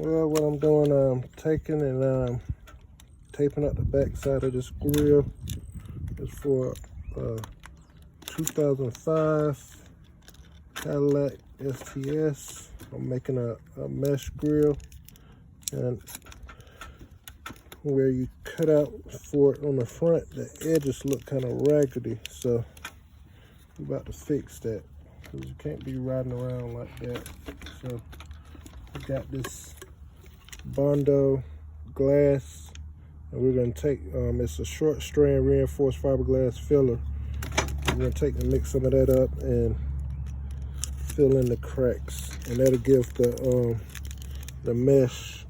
Well, what I'm doing, I'm taking and taping up the back side of this grill. It's for 2005 Cadillac STS. I'm making a mesh grill, and where you cut out for it on the front, the edges look kind of raggedy, so we're about to fix that because you can't be riding around like that. So we got this bongo glass, and we're going to take it's a short strand reinforced fiberglass filler. We're going to take and mix some of that up and fill in the cracks, and that'll give the mesh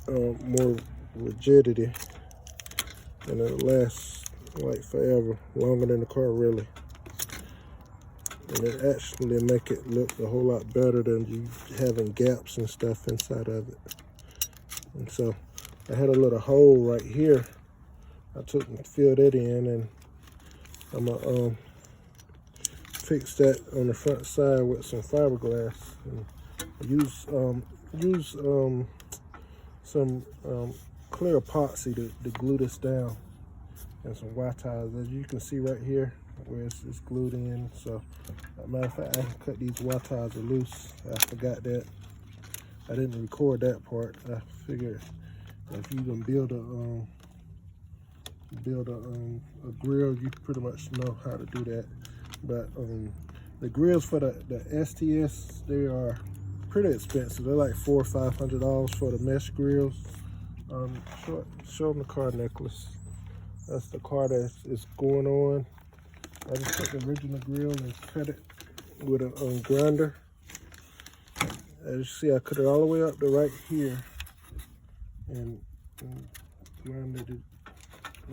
more rigidity, and it'll last like forever, longer than the car really. And it actually make it look a whole lot better than you having gaps and stuff inside of it. And so I had a little hole right here. I took and filled it in, and I'm gonna fix that on the front side with some fiberglass, and use some clear epoxy to glue this down, and some Y ties, as you can see right here where it's glued in. So as a matter of fact, I can cut these Y ties loose. I forgot that. I didn't record that part. I figured if you can build a grill, you pretty much know how to do that. But the grills for the STS, they are pretty expensive. They're like $400 or $500 for the mesh grills. Show them the car necklace. That's the car that is going on. I just took the original grill and cut it with a grinder. As you see, I cut it all the way up to right here and grinded it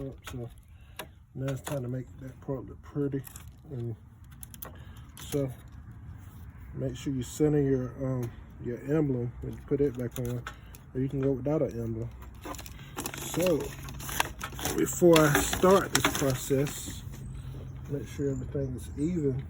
up. So now it's time to make that part look pretty. And so make sure you center your emblem when you put it back on, or you can go without an emblem. So before I start this process, make sure everything is even.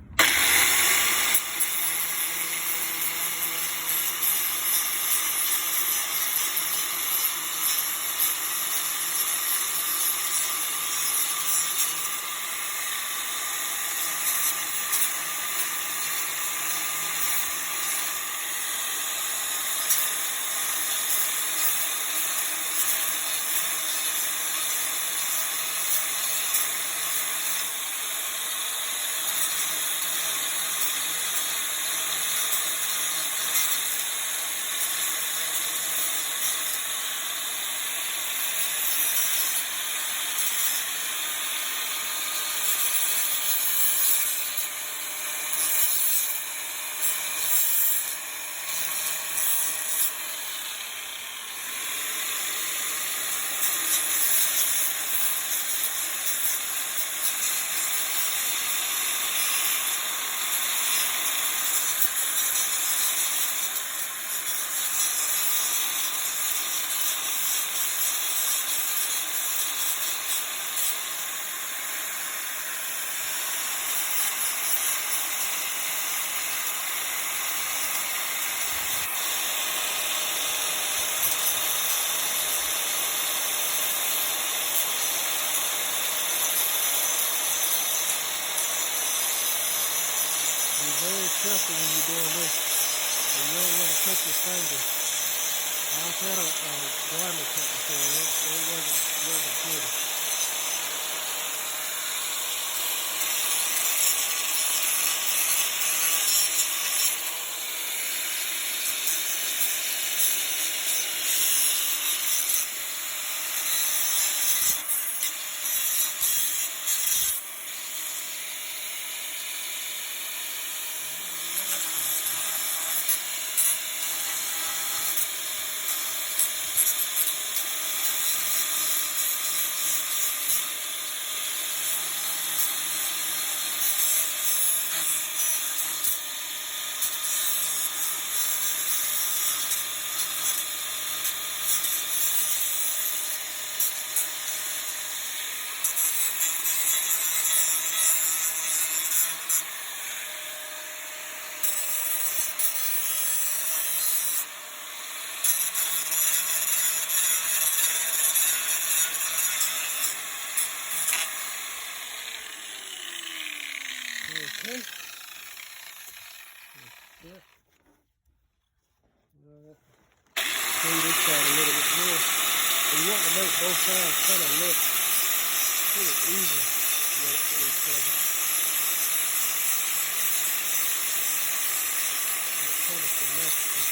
Very careful when you're doing this, and you don't want to cut your finger. I've had a garment cut before, it wasn't pretty. clean this side a little bit more. And you want to make both sides kind of look pretty even with each other. Kind of symmetrical.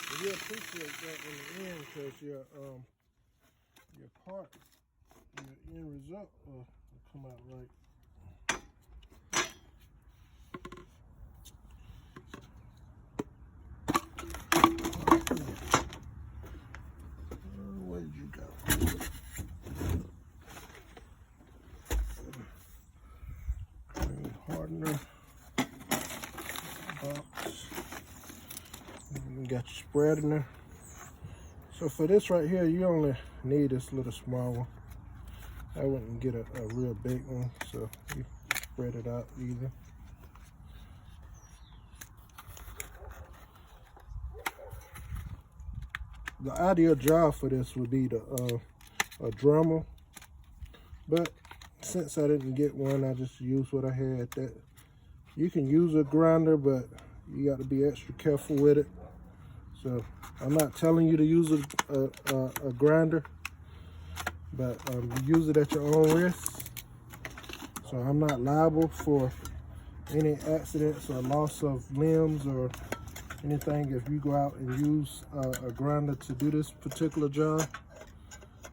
And you appreciate that in the end because your part, your end result will come out right. Where did you go? Hardener box. You got your spread in there. So for this right here, you only need this little small one. I wouldn't get a real big one, so you spread it out either. The ideal job for this would be a Dremel, but since I didn't get one, I just used what I had. That you can use a grinder, but you got to be extra careful with it. So I'm not telling you to use a grinder, but you use it at your own risk. So I'm not liable for any accidents or loss of limbs or anything if you go out and use a grinder to do this particular job.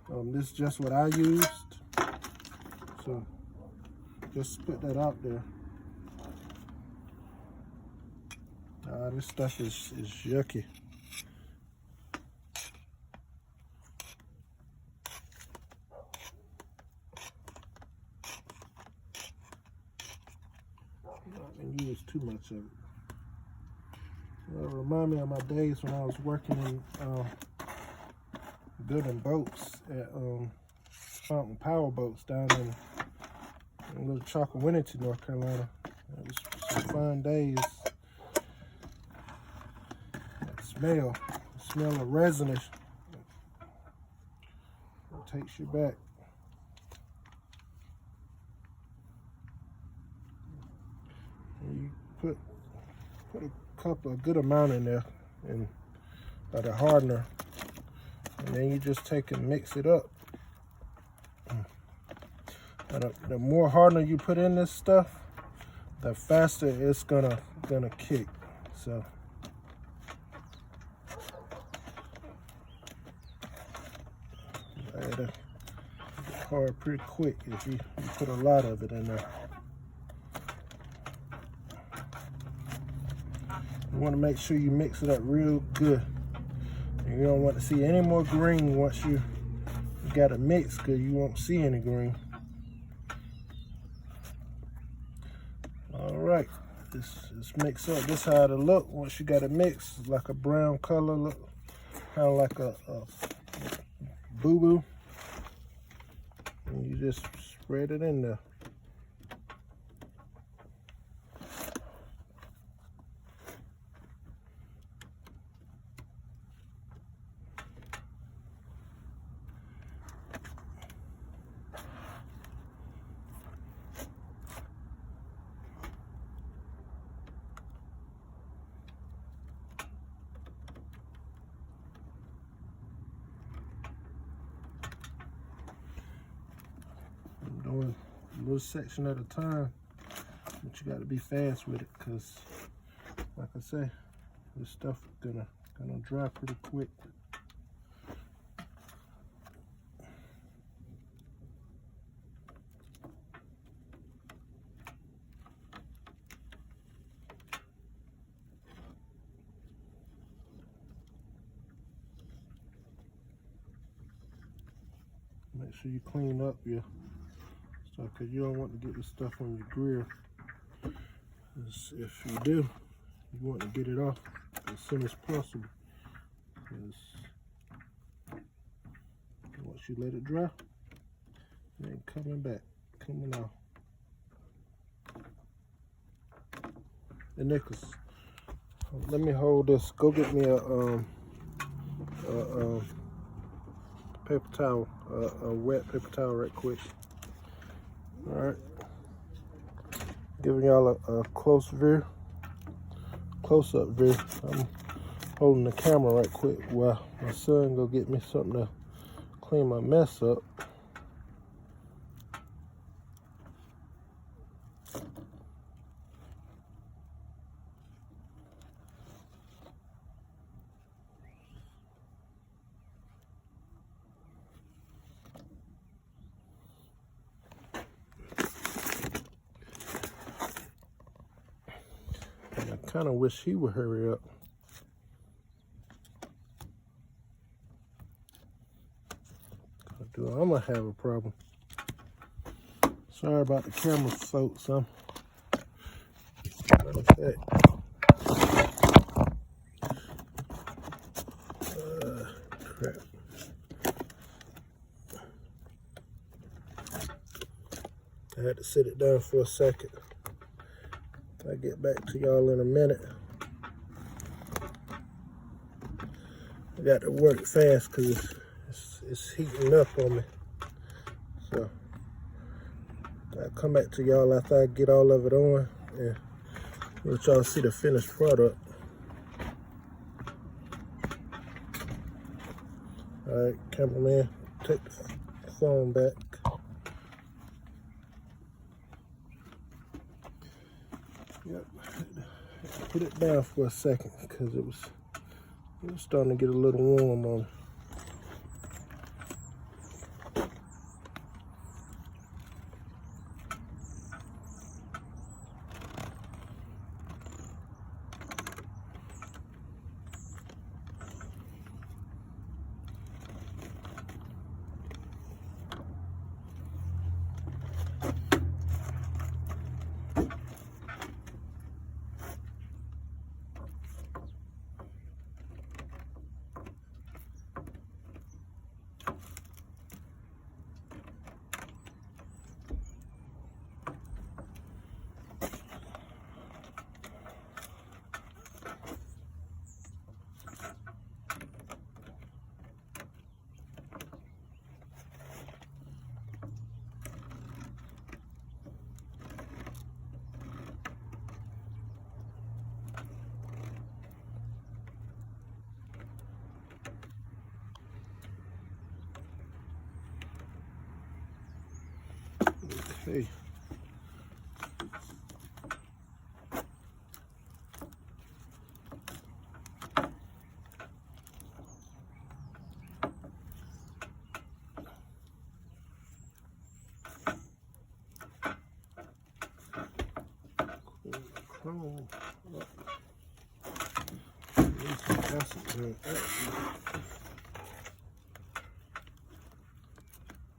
This is just what I used. So just put that out there. This stuff is yucky. I didn't use too much of it. It remind me of my days when I was working in building boats at Fountain Power Boats down in Little Chalkawinity, North Carolina. It was some fun days. That smell of resinous. It takes you back. And you put a good amount in there and the hardener, and then you just take and mix it up. And the more hardener you put in this stuff, the faster it's gonna kick. So it'll hard pretty quick if you put a lot of it in there. You want to make sure you mix it up real good. And you don't want to see any more green once you got it mixed, because you won't see any green. All right, this mix up. This how it'll look once you got it mixed. It's like a brown color, look kind of like a boo-boo. And you just spread it in there. Doing a little section at a time, but you got to be fast with it, because like I say, this stuff is gonna dry pretty quick. Make sure you clean up your stuff, because you don't want to get this stuff on your grill. If you do, you want to get it off as soon as possible, because once you let it dry, it ain't coming off. And Nicholas, let me hold this. Go get me a paper towel, a wet paper towel right quick. All right. Giving y'all a close view, close-up view. I'm holding the camera right quick while my son go get me something to clean my mess up. And I kind of wish he would hurry up. I'm gonna have a problem. Sorry about the camera, folks. Matter of fact, crap. I had to sit it down for a second. I'll get back to y'all in a minute. I got to work fast because it's heating up on me. So I'll come back to y'all after I get all of it on and let y'all see the finished product. Alright, cameraman, take the phone back. Yep, put it down for a second because it was starting to get a little warm on it. Okay. Chrome.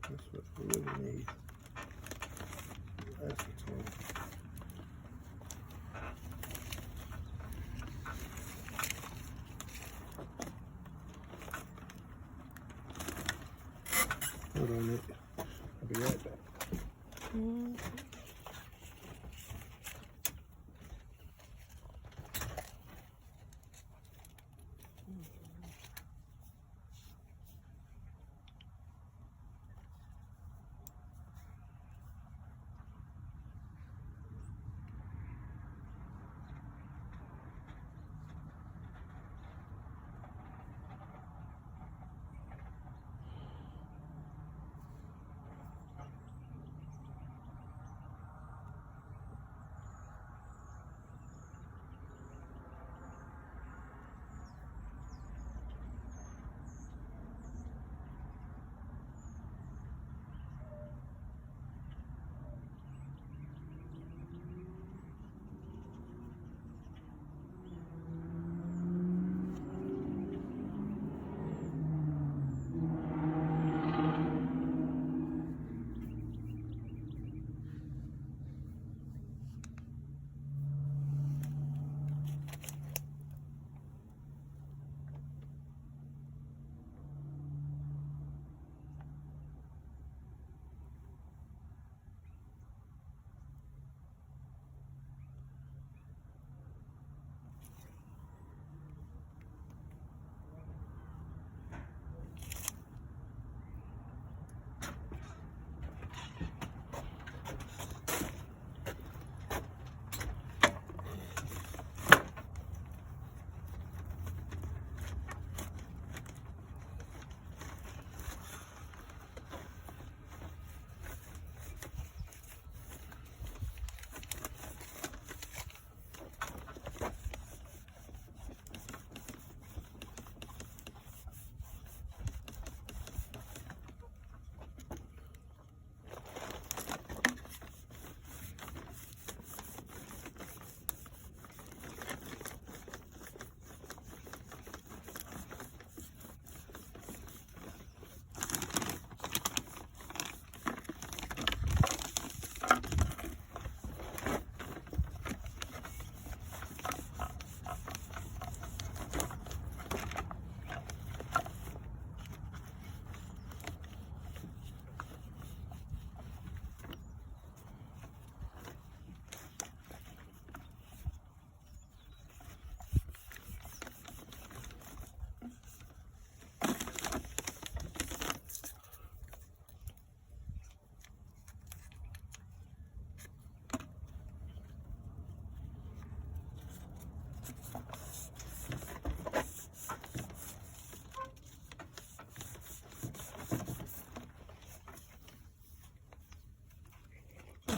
That's what we really need. Acetone. Hold on, Nick. I'll be right back.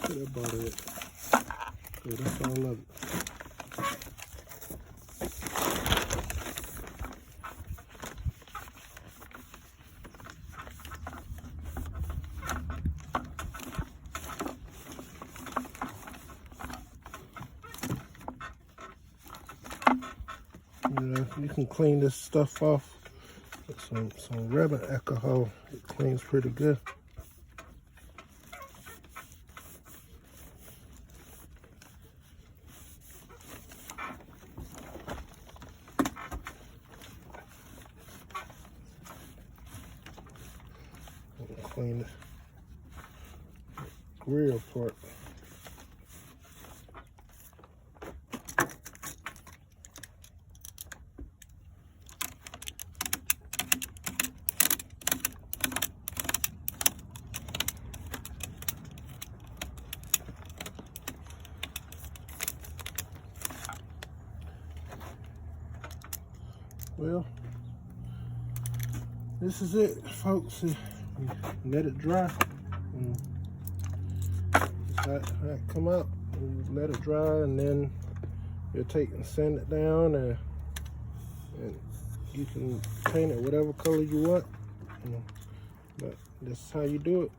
Put that bottle in. Okay, that's all of it. You know, you can clean this stuff off with some rubbing alcohol. It cleans pretty good. Clean the grill part. Well, this is it, folks. Let it dry. That come out. Let it dry, and then you'll take and sand it down, and you can paint it whatever color you want. But this is how you do it.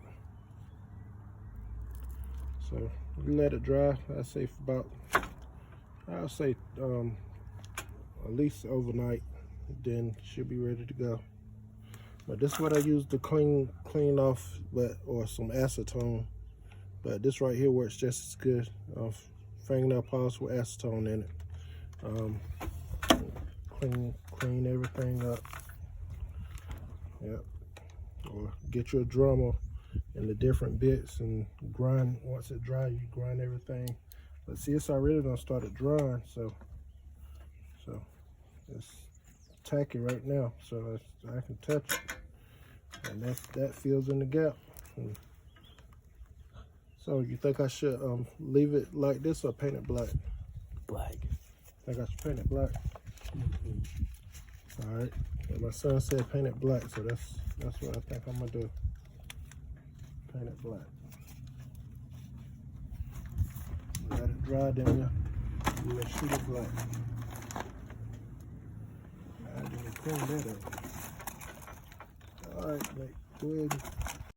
So you let it dry. I say for about, I'll say at least overnight. Then it should be ready to go. But this is what I use to clean off, or some acetone. But this right here works just as good. Fingernail polish with acetone in it. Clean everything up. Yep. Or get your drummer in the different bits and grind. Once it dries, you grind everything. But see, it's already done started drying, so it's tacky right now, so I can touch it, and that fills in the gap. So you think I should leave it like this or paint it black? Black. Think I should paint it black? All right. And my son said paint it black, so that's what I think I'm gonna do. Paint it black. Let it dry, then we'll shoot it black. I didn't clean that up. All right, mate. Go ahead.